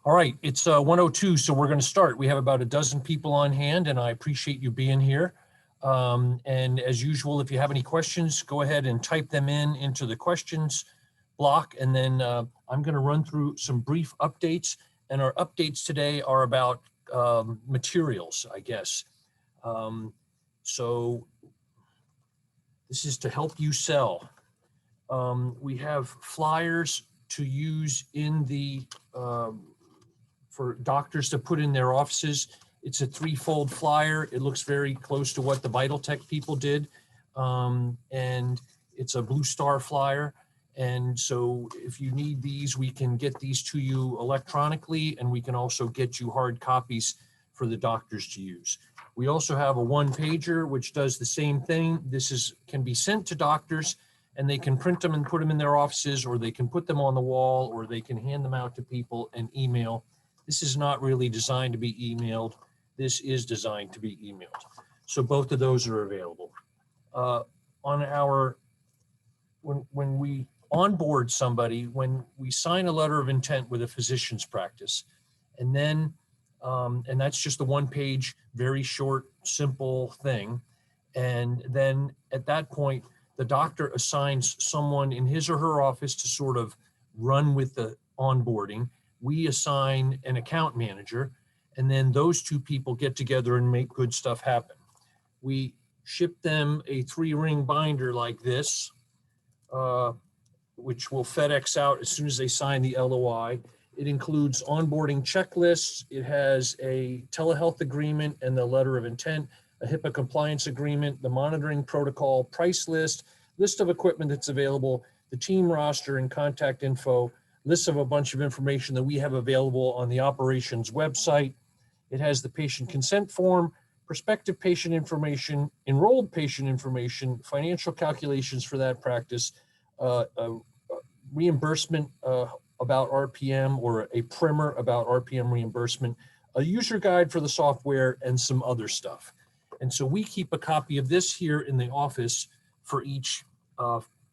All right, it's 1:02, so we're going to start. We have about a dozen people on hand, and I appreciate you being here. And as usual, if you have any questions, go ahead and type them into the questions block, and then I'm going to run through some brief updates. And our updates today are about materials, I guess. So this is to help you sell. We have flyers to use in the for doctors to put in their offices. It's a threefold flyer. It looks very close to what the VitalTech people did. And it's a BlueStar flyer. And so if you need these, we can get these to you electronically, and we can also get you hard copies for the doctors to use. We also have a one-pager, which does the same thing. This can be sent to doctors, and they can print them and put them in their offices, or they can put them on the wall, or they can hand them out to people and email. This is not really designed to be emailed. This is designed to be emailed. So both of those are available. When we onboard somebody, when we sign a letter of intent with a physician's practice, and then, and that's just a one-page, very short, simple thing. And then at that point, the doctor assigns someone in his or her office to sort of run with the onboarding. We assign an account manager, and then those two people get together and make good stuff happen. We ship them a 3-ring binder like this, which will FedEx out as soon as they sign the LOI. It includes onboarding checklists. It has a telehealth agreement and the letter of intent, a HIPAA compliance agreement, the monitoring protocol, price list of equipment that's available, the team roster and contact info, lists of a bunch of information that we have available on the operations website. It has the patient consent form, prospective patient information, enrolled patient information, financial calculations for that practice, reimbursement about RPM, or a primer about RPM reimbursement, a user guide for the software, and some other stuff. And so we keep a copy of this here in the office for each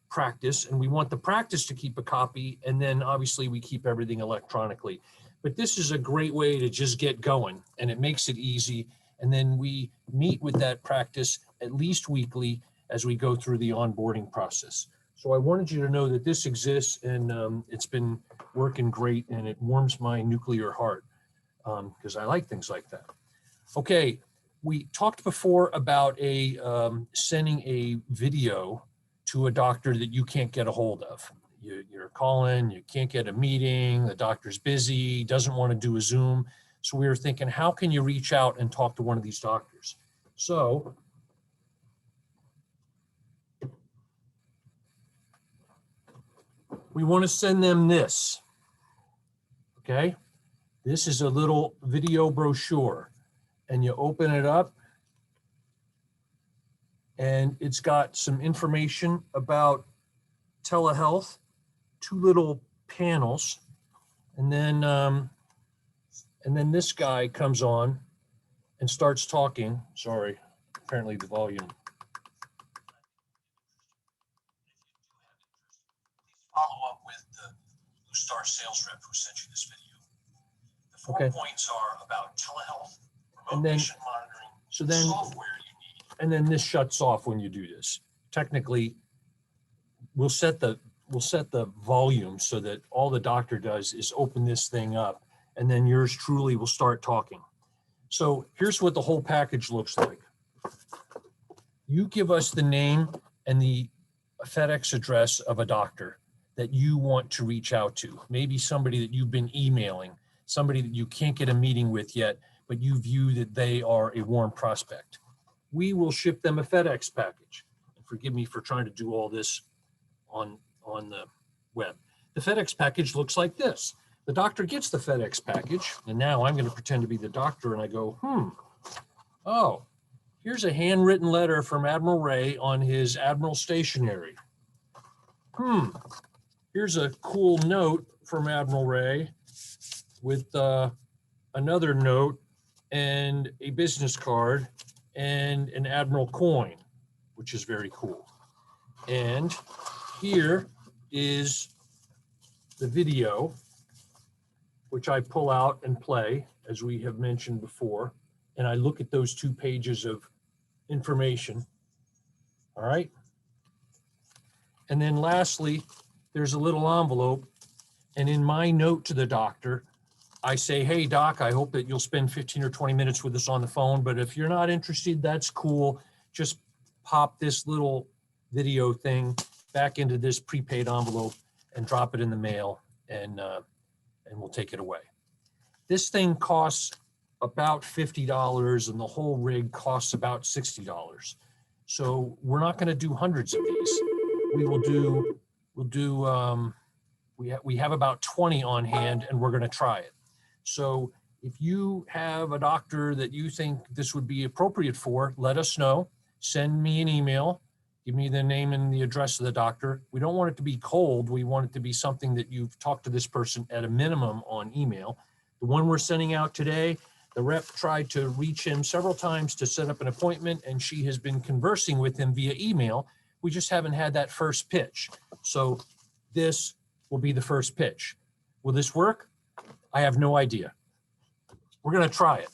practice, and we want the practice to keep a copy, and then obviously we keep everything electronically. But this is a great way to just get going, and it makes it easy. And then we meet with that practice at least weekly as we go through the onboarding process. So I wanted you to know that this exists, and it's been working great, and it warms my nuclear heart because I like things like that. Okay, we talked before about sending a video to a doctor that you can't get a hold of. You're calling, you can't get a meeting, the doctor's busy, doesn't want to do a Zoom. So we were thinking, how can you reach out and talk to one of these doctors? So we want to send them this, okay? This is a little video brochure, and you open it up, and it's got some information about telehealth, 2 little panels, and then this guy comes on and starts talking. Sorry, apparently the volume. Follow up with the BlueStar sales rep who sent you this video. The 4 points are about telehealth, remote patient monitoring, software you need. And then this shuts off when you do this. Technically, we'll set the volume so that all the doctor does is open this thing up, and then yours truly will start talking. So here's what the whole package looks like. You give us the name and the FedEx address of a doctor that you want to reach out to. Maybe somebody that you've been emailing, somebody that you can't get a meeting with yet, but you view that they are a warm prospect. We will ship them a FedEx package. And forgive me for trying to do all this on the web. The FedEx package looks like this. The doctor gets the FedEx package, and now I'm going to pretend to be the doctor, and I go, oh, here's a handwritten letter from Admiral Ray on his Admiral stationery. Here's a cool note from Admiral Ray with another note and a business card and an Admiral coin, which is very cool. And here is the video, which I pull out and play, as we have mentioned before, and I look at those 2 pages of information. All right. And then lastly, there's a little envelope. And in my note to the doctor, I say, hey, doc, I hope that you'll spend 15 or 20 minutes with us on the phone. But if you're not interested, that's cool. Just pop this little video thing back into this prepaid envelope and drop it in the mail, and we'll take it away. This thing costs about $50, and the whole rig costs about $60. So we're not going to do hundreds of these. We have about 20 on hand, and we're going to try it. So if you have a doctor that you think this would be appropriate for, let us know. Send me an email. Give me the name and the address of the doctor. We don't want it to be cold. We want it to be something that you've talked to this person at a minimum on email. The one we're sending out today, the rep tried to reach him several times to set up an appointment, and she has been conversing with him via email. We just haven't had that first pitch. So this will be the first pitch. Will this work? I have no idea. We're going to try it.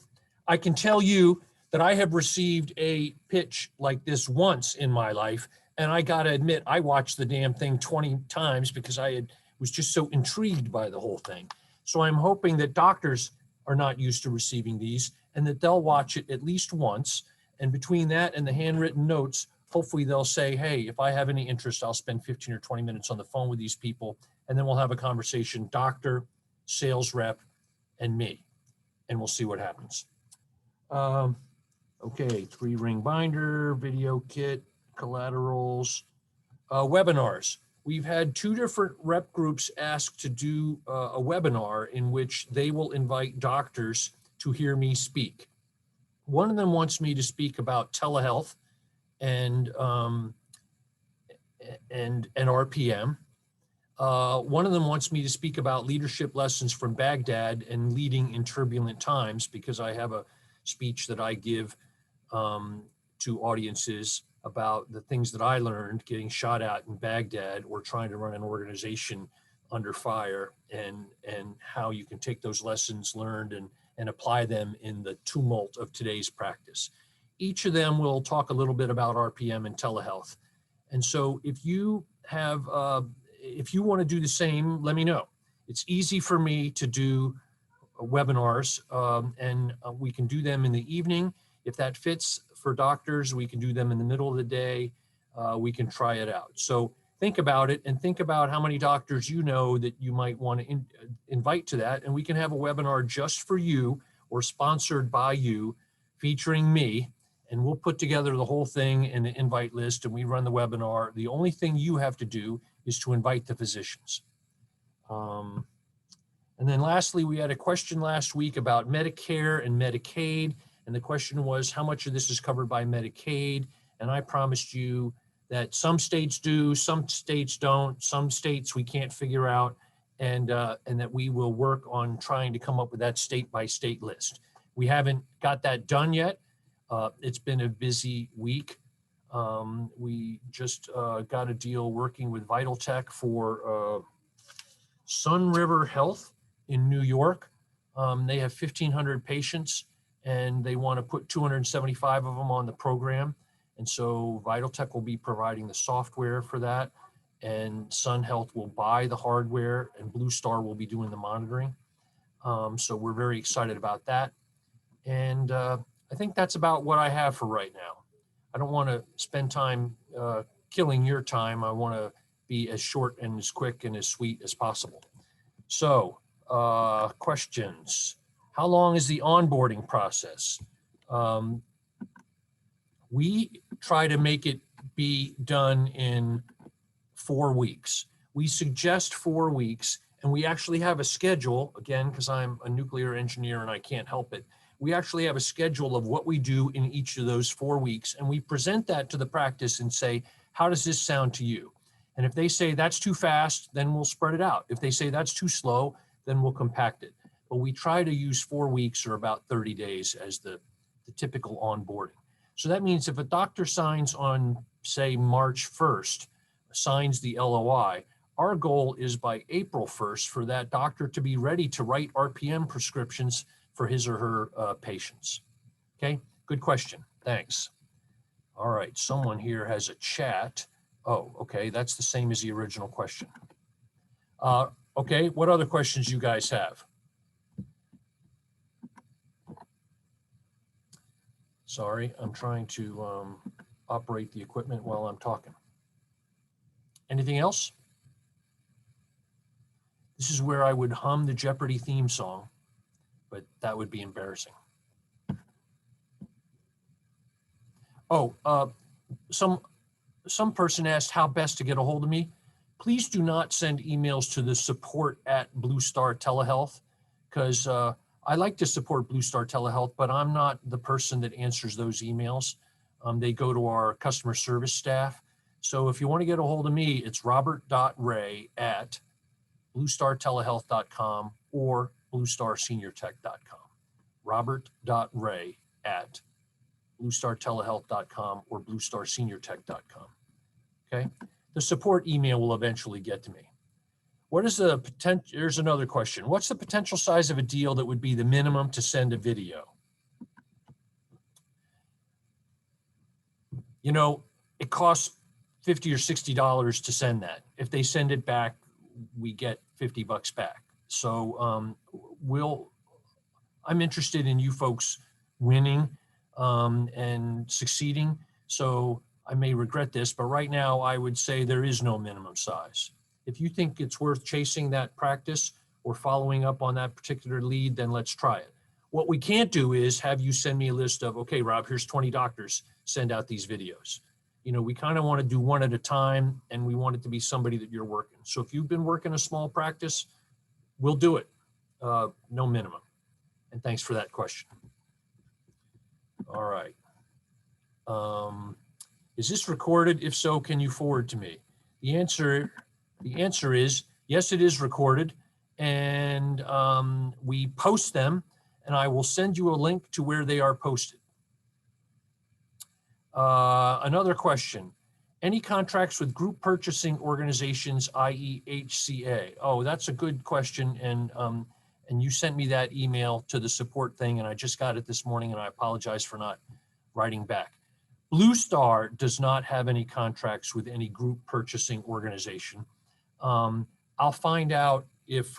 I can tell you that I have received a pitch like this once in my life, and I got to admit, I watched the damn thing 20 times because was just so intrigued by the whole thing. So I'm hoping that doctors are not used to receiving these and that they'll watch it at least once. And between that and the handwritten notes, hopefully they'll say, hey, if I have any interest, I'll spend 15 or 20 minutes on the phone with these people, and then we'll have a conversation, doctor, sales rep, and me, and we'll see what happens. Okay, 3-ring binder, video kit, collaterals, webinars. We've had 2 different rep groups ask to do a webinar in which they will invite doctors to hear me speak. One of them wants me to speak about telehealth and RPM. One of them wants me to speak about leadership lessons from Baghdad and leading in turbulent times, because I have a speech that I give to audiences about the things that I learned getting shot at in Baghdad or trying to run an organization under fire, and how you can take those lessons learned and apply them in the tumult of today's practice. Each of them will talk a little bit about RPM and telehealth. And so if you have, if you want to do the same, let me know. It's easy for me to do webinars, and we can do them in the evening. If that fits for doctors, we can do them in the middle of the day. We can try it out. So think about it, and think about how many doctors you know that you might want to invite to that. And we can have a webinar just for you or sponsored by you, featuring me. And we'll put together the whole thing in the invite list, and we run the webinar. The only thing you have to do is to invite the physicians. And then lastly, we had a question last week about Medicare and Medicaid. And the question was, how much of this is covered by Medicaid? And I promised you that some states do, some states don't, some states we can't figure out, and that we will work on trying to come up with that state-by-state list. We haven't got that done yet. It's been a busy week. We just got a deal working with Vital Tech for Sun River Health in New York. They have 1,500 patients, and they want to put 275 of them on the program. And so Vital Tech will be providing the software for that, and Sun Health will buy the hardware, and BlueStar will be doing the monitoring. So we're very excited about that. And I think that's about what I have for right now. I don't want to spend time killing your time. I want to be as short and as quick and as sweet as possible. So questions. How long is the onboarding process? We try to make it be done in 4 weeks. We suggest 4 weeks, and we actually have a schedule, again, because I'm a nuclear engineer and I can't help it. We actually have a schedule of what we do in each of those 4 weeks, and we present that to the practice and say, how does this sound to you? And if they say that's too fast, then we'll spread it out. If they say that's too slow, then we'll compact it. But we try to use 4 weeks or about 30 days as the typical onboarding. So that means if a doctor signs on, say, March 1st, signs the LOI, Our goal is by April 1st for that doctor to be ready to write RPM prescriptions for his or her patients. Okay, good question. Thanks. All right, someone here has a chat. Oh, okay, that's the same as the original question. Okay, what other questions you guys have? Sorry, I'm trying to operate the equipment while I'm talking. Anything else? This is where I would hum the Jeopardy theme song, but that would be embarrassing. Oh, some person asked how best to get a hold of me. Please do not send emails to the support@BlueStar TeleHealth, because I like to support BlueStar TeleHealth, but I'm not the person that answers those emails. They go to our customer service staff. So if you want to get a hold of me, it's robert.ray@bluestartelehealth.com or bluestarseniortech.com. robert.ray@bluestartelehealth.com or bluestarseniortech.com. Okay. The support email will eventually get to me. What is the potential? Here's another question. What's the potential size of a deal that would be the minimum to send a video? You know, it costs $50 or $60 to send that. If they send it back, we get $50 back. So I'm interested in you folks winning and succeeding. So I may regret this, but right now I would say there is no minimum size. If you think it's worth chasing that practice or following up on that particular lead, then let's try it. What we can't do is have you send me a list of, okay, Rob, here's 20 doctors, send out these videos. You know, we kind of want to do one at a time, and we want it to be somebody that you're working. So if you've been working a small practice, we'll do it. No minimum. And thanks for that question. All right. Is this recorded? If so, can you forward to me? The answer is yes, it is recorded, and we post them, and I will send you a link to where they are posted. Another question. Any contracts with group purchasing organizations, i.e. HCA? Oh, that's a good question, and you sent me that email to the support thing, and I just got it this morning, and I apologize for not writing back. BlueStar does not have any contracts with any group purchasing organization. I'll find out if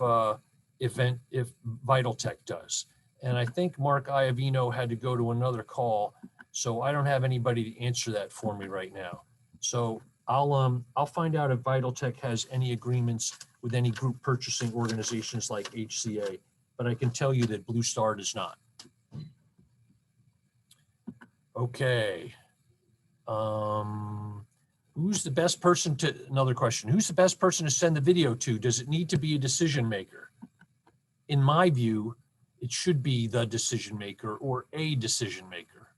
Vitaltech does. And I think Mark Iavino had to go to another call, so I don't have anybody to answer that for me right now. So I'll find out if Vitaltech has any agreements with any group purchasing organizations like HCA, but I can tell you that BlueStar does not. Okay. Who's the best person to, another question, who's the best person to send the video to? Does it need to be a decision maker? In my view, it should be the decision maker or a decision maker.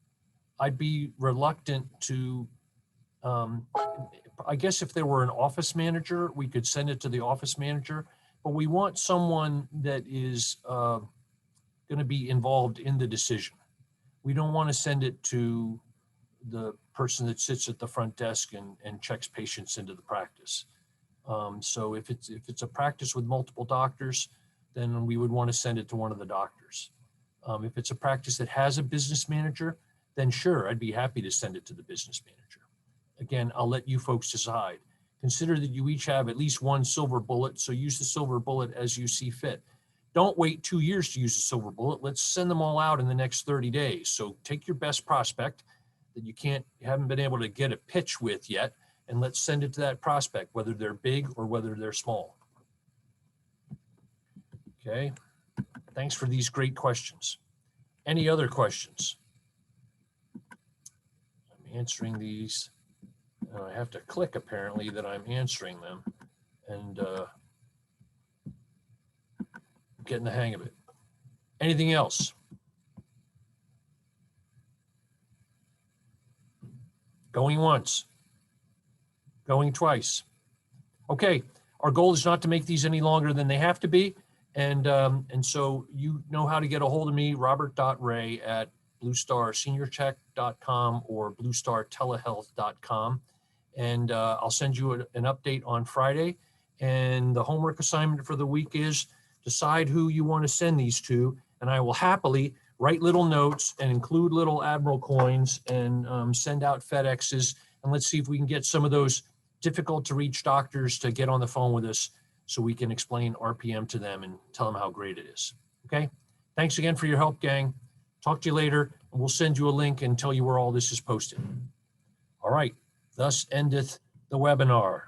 I'd be reluctant to, I guess if there were an office manager, we could send it to the office manager, but we want someone that is going to be involved in the decision. We don't want to send it to the person that sits at the front desk and checks patients into the practice. So if it's a practice with multiple doctors, then we would want to send it to one of the doctors. If it's a practice that has a business manager, then sure, I'd be happy to send it to the business manager. Again, I'll let you folks decide. Consider that you each have at least one silver bullet, so use the silver bullet as you see fit. Don't wait 2 years to use the silver bullet. Let's send them all out in the next 30 days. So take your best prospect that you haven't been able to get a pitch with yet, and let's send it to that prospect, whether they're big or whether they're small. Okay, thanks for these great questions. Any other questions? I'm answering these. I have to click apparently that I'm answering them, and getting the hang of it. Anything else? Going once, going twice. Okay, our goal is not to make these any longer than they have to be. And so you know how to get a hold of me, robert.ray@bluestarseniortech.com or bluestartelehealth.com. And I'll send you an update on Friday. And the homework assignment for the week is decide who you want to send these to. And I will happily write little notes and include little Admiral coins and send out FedExes. And let's see if we can get some of those difficult to reach doctors to get on the phone with us so we can explain RPM to them and tell them how great it is. Okay. Thanks again for your help, gang. Talk to you later. And we'll send you a link and tell you where all this is posted. All right. Thus endeth the webinar.